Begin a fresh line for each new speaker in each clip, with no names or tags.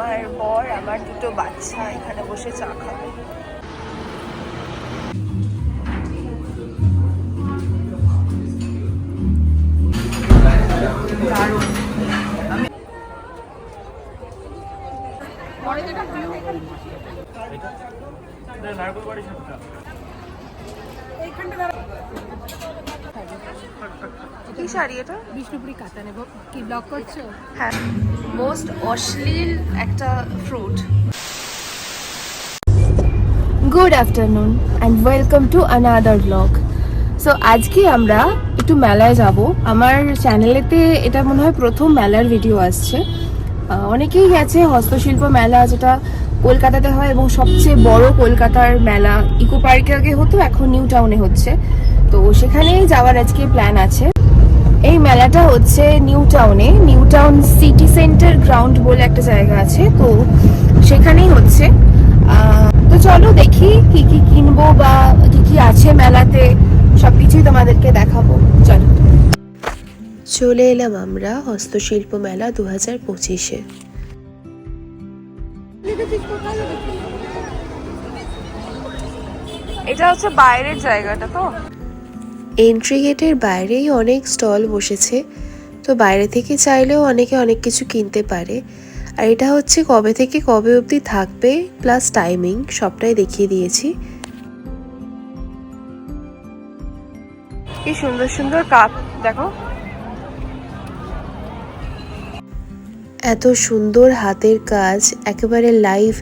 আমার বর আমার দুটো বাচ্চা এখানে বসে চা খাবে। কি শাড়ি এটা?
বিষ্ণুপুরি কাতা নেব। কি ব্লক করছো?
হ্যাঁ, মোস্ট অশ্লীল একটা fruit.
Good afternoon and welcome to another blog. So আজকে আমরা একটু মেলায় যাব। আমার চ্যানেলেতে এটা মনে হয় প্রথম মেলার ভিডিও আসছে। অনেকেই গেছে হস্তশিল্প মেলা, যেটা কলকাতাতে হয় এবং সবচেয়ে বড় কলকাতার মেলা। ইকো পার্কে আগে হতো, এখন নিউ টাউনে হচ্ছে। তো সেখানেই যাওয়ার আজকে প্ল্যান আছে। এই মেলাটা হচ্ছে new town city centre ground বলে একটা জায়গা আছে, তো সেখানেই হচ্ছে। তো চলো দেখি কি কি কিনবো বা কি কি আছে মেলাতে, সবকিছুই তোমাদেরকে দেখাবো। চলো।
চলে এলাম আমরা হস্তশিল্প মেলা 2025-এ।
এটা হচ্ছে বাইরের জায়গাটা তো।
এন্ট্রি গেটের বাইরেই অনেক স্টল বসেছে, তো বাইরে থেকে চাইলেও অনেকে অনেক কিছু কিনতে পারে। আর এটা হচ্ছে কবে থেকে কবে অবধি থাকবে প্লাস টাইমিং সবটাই দেখিয়ে দিয়েছি।
কি সুন্দর সুন্দর কাপ দেখো।
এত সুন্দর হাতের কাজ, একেবারে লাইভ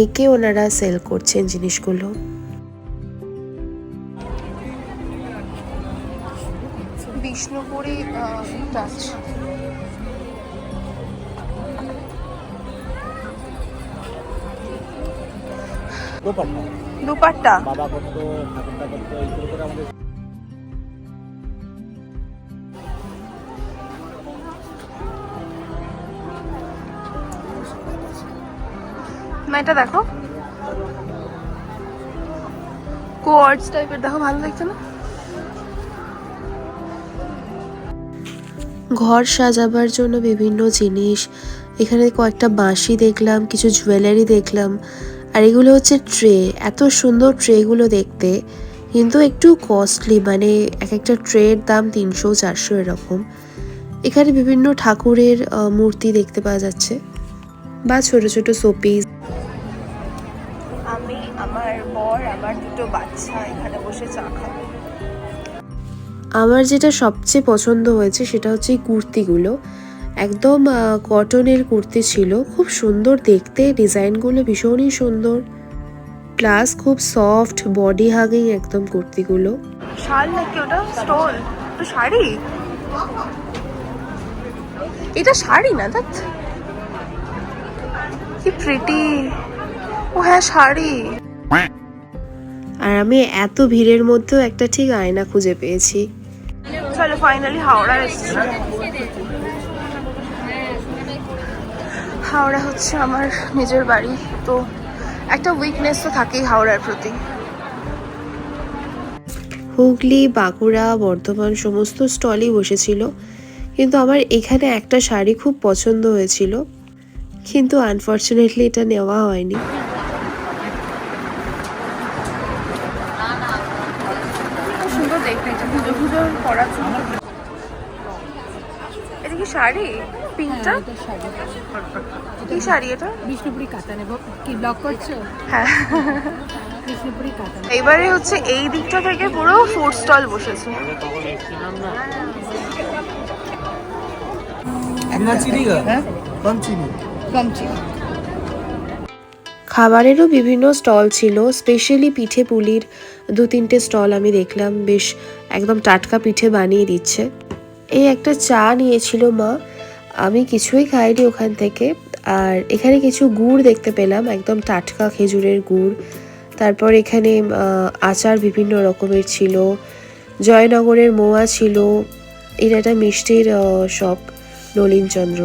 এঁকে ওনারা সেল করছেন জিনিসগুলো।
বিষ্ণুপুরি টাচ। দুপাট্টা না, এটা দেখো কোয়ার্ডস টাইপের, দেখো ভালো লাগছে না?
ঘর সাজাবার জন্য বিভিন্ন জিনিস, এখানে কয়েকটা বাঁশি দেখলাম, কিছু জুয়েলারি দেখলাম। আর এগুলো হচ্ছে ট্রে, এত সুন্দর ট্রেগুলো দেখতে, কিন্তু একটু কস্টলি, মানে এক একটা ট্রের দাম 300-400 এরকম। এখানে বিভিন্ন ঠাকুরের মূর্তি দেখতে পাওয়া যাচ্ছে বা ছোট ছোট শোপিস।
আমি, আমার বর, আমার দুটো বাচ্চা এখানে বসে চা খাবে।
আমার যেটা সবচেয়ে পছন্দ হয়েছে সেটা হচ্ছে এই কুর্তিগুলো। একদম কটনের কুর্তি ছিল, খুব সুন্দর দেখতে, ডিজাইনগুলো ভীষণই সুন্দর, প্লাস খুব সফট, বডি হাগিং একদম কুর্তিগুলো।
শাল নাকি ওটা? স্টোল? তো শাড়ি? এটা শাড়ি না, দেখ কি প্রিটি। ও হ্যাঁ, শাড়ি।
আর আমি এত ভিড়ের মধ্যেও একটা ঠিক আয়না খুঁজে পেয়েছি।
চলো ফাইনালি হাওড়া এসেছি। হাওড়া হচ্ছে আমার নিজের বাড়ি, তো একটা উইকনেস তো থাকেই হাওড়ার প্রতি।
হুগলি, বাঁকুড়া, বর্ধমান সমস্ত স্টলই বসেছিল, কিন্তু আমার এখানে একটা শাড়ি খুব পছন্দ হয়েছিল, কিন্তু আনফর্চুনেটলি এটা নেওয়া হয়নি।
সুন্দর দেখতে, এটা পুজো পুজো পরার জন্য। এটা কি শাড়ি? পিঙ্কটা কি শাড়ি এটা?
বিষ্ণুপুরি কাতা নেব। কি ব্লক করছো?
হ্যাঁ,
বিষ্ণুপুরি কাতা।
এইবারে হচ্ছে এই দিকটা থেকে পুরো ফুড স্টল বসেছে।
কম চিনি।
খাবারেরও বিভিন্ন স্টল ছিল, স্পেশালি পিঠে পুলির 2-3টে স্টল আমি দেখলাম, বেশ একদম টাটকা পিঠে বানিয়ে দিচ্ছে। এই একটা চা নিয়েছিল মা, আমি কিছুই খাইনি ওখান থেকে। আর এখানে কিছু গুড় দেখতে পেলাম, একদম টাটকা খেজুরের গুড়। তারপর এখানে আচার বিভিন্ন রকমের ছিল, জয়নগরের মোয়া ছিল, এটা একটা মিষ্টির শপ, নলিনচন্দ্র।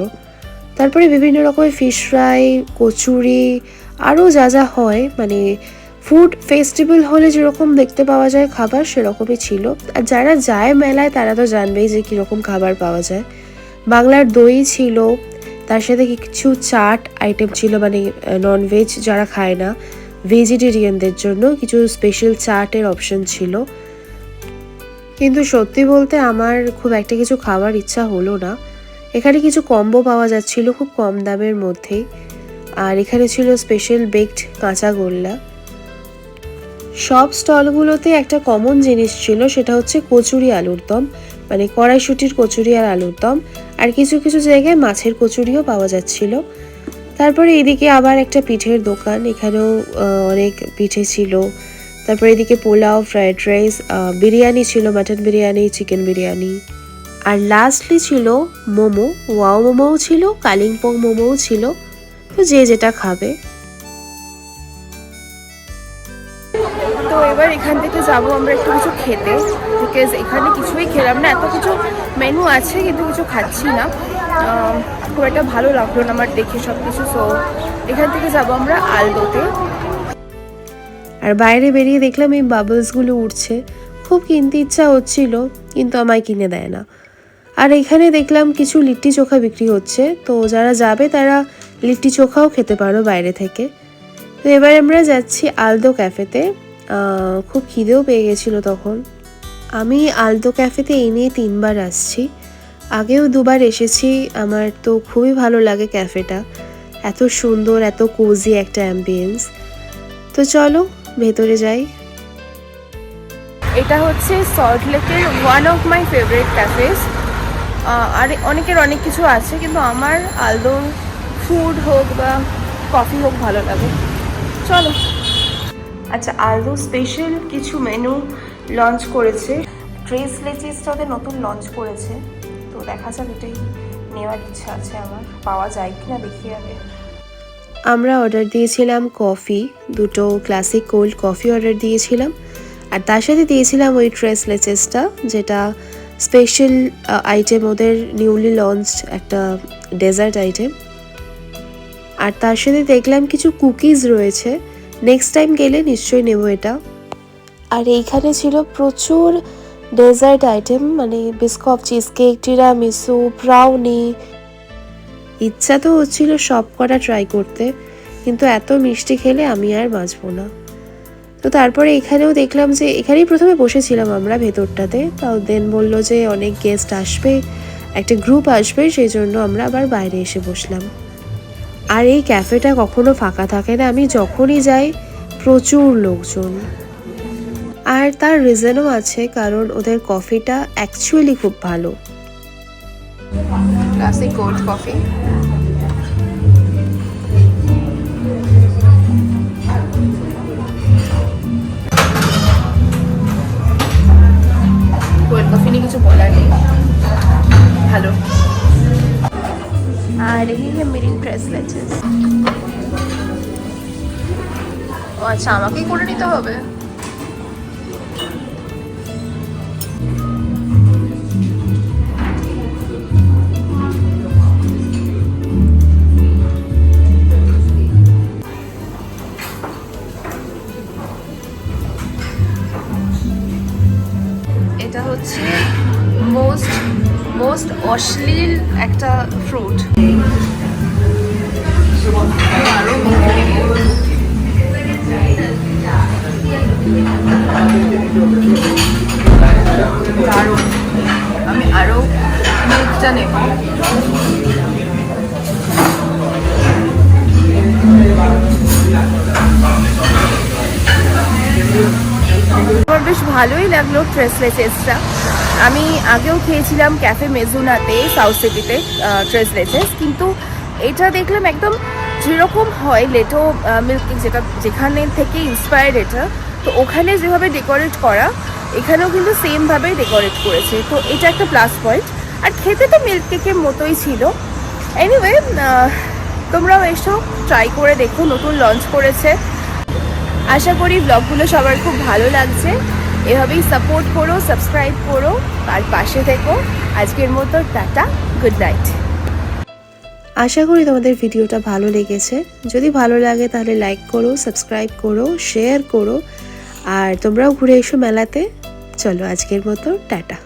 তারপরে বিভিন্ন রকমের ফিশ ফ্রাই, কচুরি, আরও যা যা হয়, মানে ফুড ফেস্টিভ্যাল হলে যেরকম দেখতে পাওয়া যায় খাবার, সেরকমই ছিল। আর যারা যায় মেলায় তারা তো জানবেই যে কীরকম খাবার পাওয়া যায়। বাংলার দই ছিল, তার সাথে কিছু চাট আইটেম ছিল, মানে ননভেজ যারা খায় না ভেজিটেরিয়ানদের জন্য কিছু স্পেশাল চাটের অপশন ছিল। কিন্তু সত্যি বলতে আমার খুব একটা কিছু খাওয়ার ইচ্ছা হলো না। এখানে কিছু কম্বো পাওয়া যাচ্ছিল খুব কম দামের মধ্যেই, আর এখানে ছিল স্পেশাল বেকড কাঁচা গোল্লা। সব স্টলগুলোতে একটা কমন জিনিস ছিল, সেটা হচ্ছে কচুরি আলুর দম, মানে কড়াইশুটির কচুরি আর আলুর দম, আর কিছু কিছু জায়গায় মাছের কচুরিও পাওয়া যাচ্ছিল। তারপরে এদিকে আবার একটা পিঠের দোকান, এখানেও অনেক পিঠে ছিল। তারপরে এদিকে পোলাও, ফ্রাইড রাইস, বিরিয়ানি ছিল, মাটন বিরিয়ানি, চিকেন বিরিয়ানি, আর লাস্টলি ছিল মোমো। ওয়াও মোমোও ছিল, কালিম্পং মোমোও ছিল, তো যে যেটা খাবে।
তো এবার এখান থেকে যাবো আমরা একটু কিছু খেতে, বিকজ এখানে কিছুই খেলাম না। এত কিছু মেনু আছে কিন্তু কিছু খাচ্ছি না, খুব একটা ভালো লাগলো না আমার দেখে সব কিছু। সো এখান থেকে যাবো আমরা আলদোতে।
আর বাইরে বেরিয়ে দেখলাম এই বাবলসগুলো উঠছে, খুব কিনতে ইচ্ছা হচ্ছিল কিন্তু আমায় কিনে দেয় না। আর এখানে দেখলাম কিছু লিট্টি চোখা বিক্রি হচ্ছে, তো যারা যাবে তারা লিট্টি চোখাও খেতে পারো বাইরে থেকে। তো এবার আমরা যাচ্ছি আলদো ক্যাফেতে। খুব খিদেও পেয়ে গেছিলো তখন। আমি আলদো ক্যাফেতে এই নিয়ে 3 বার আসছি, আগেও 2 বার এসেছি। আমার তো খুবই ভালো লাগে ক্যাফেটা, এত সুন্দর, এত কোজি একটা অ্যাম্বিয়েন্স। তো চলো ভেতরে যাই।
এটা হচ্ছে সল্টলেকের ওয়ান অফ মাই ফেভারিট ক্যাফেস। আর অনেকের অনেক কিছু আছে, কিন্তু আমার আলদোর ফুড হোক বা কফি হোক ভালো লাগে। চলো। আচ্ছা, আলদো স্পেশাল কিছু মেনু লঞ্চ করেছে। ট্রেস লেচিসটা ওদের নতুন লঞ্চ করেছে, তো দেখা যাক, এটাই নেওয়ার ইচ্ছা আছে আমার, পাওয়া যায় কিনা দেখি আগে।
আমরা অর্ডার দিয়েছিলাম কফি, 2টো ক্লাসিক কোল্ড কফি অর্ডার দিয়েছিলাম, আর তার সাথে দিয়েছিলাম ওই ট্রেস লেচেসটা, যেটা স্পেশাল আইটেম, ওদের নিউলি লঞ্চড একটা ডেজার্ট আইটেম। আর তার সাথে দেখলাম কিছু কুকিজ রয়েছে, নেক্সট টাইম গেলে নিশ্চয়ই নেব এটা। আর এইখানে ছিল প্রচুর ডেজার্ট আইটেম, মানে biscuit, cheese cake, tiramisu, brownie. ইচ্ছা তো হচ্ছিল সব কটা ট্রাই করতে, কিন্তু এত মিষ্টি খেলে আমি আর বাঁচবো না। তো তারপরে এখানেও দেখলাম যে এখানেই প্রথমে বসেছিলাম আমরা ভেতরটাতে, তাও দেন বললো যে অনেক গেস্ট আসবে, একটা গ্রুপ আসবে, সেই জন্য আমরা আবার বাইরে এসে বসলাম। আর এই ক্যাফেটা কখনো ফাঁকা থাকে না, আমি যখনই যাই প্রচুর লোকজন। আর তার রিজনও আছে, কারণ ওদের কফিটা অ্যাকচুয়ালি খুব ভালো।
Classic cold coffee.
Cold coffee নিয়ে কিছু বলার নেই, ভালো।
আর এই মেরি ট্রেস লেচেস। ও আচ্ছা, আমাকেই করে নিতে হবে। এটা হচ্ছে মোস্ট অশ্লীল একটা ফ্রুট। দারুণ, আমি আরো মিল্কটা নেব।
আমার বেশ ভালোই লাগলো ট্রেস লেচেসটা। আমি আগেও খেয়েছিলাম ক্যাফে মেজুনাতে, সাউথ সিটিতে, ট্রেস লেচেস, কিন্তু এটা দেখলাম একদম যেরকম হয় লেটো মিল্ক, যেখানে থেকে ইন্সপায়ার্ড এটা, তো ওখানে যেভাবে ডেকোরেট করা এখানেও কিন্তু সেমভাবে ডেকোরেট করেছে, তো এটা একটা প্লাস পয়েন্ট। আর খেতে তো মিল্ক কেকের মতোই ছিল। এনিওয়ে, তোমরাও এসো, ট্রাই করে দেখো, নতুন লঞ্চ করেছে। আশা করি ব্লগগুলো সবার খুব ভালো লাগছে। এভাবেই সাপোর্ট করো, সাবস্ক্রাইব করো, আর পাশে থেকো। আজকের মতো টাটা, গুড নাইট।
আশা করি তোমাদের ভিডিওটা ভালো লেগেছে। যদি ভালো লাগে তাহলে লাইক করো, সাবস্ক্রাইব করো, শেয়ার করো, আর তোমরাও ঘুরে এসো মেলাতে। চলো আজকের মতো টাটা।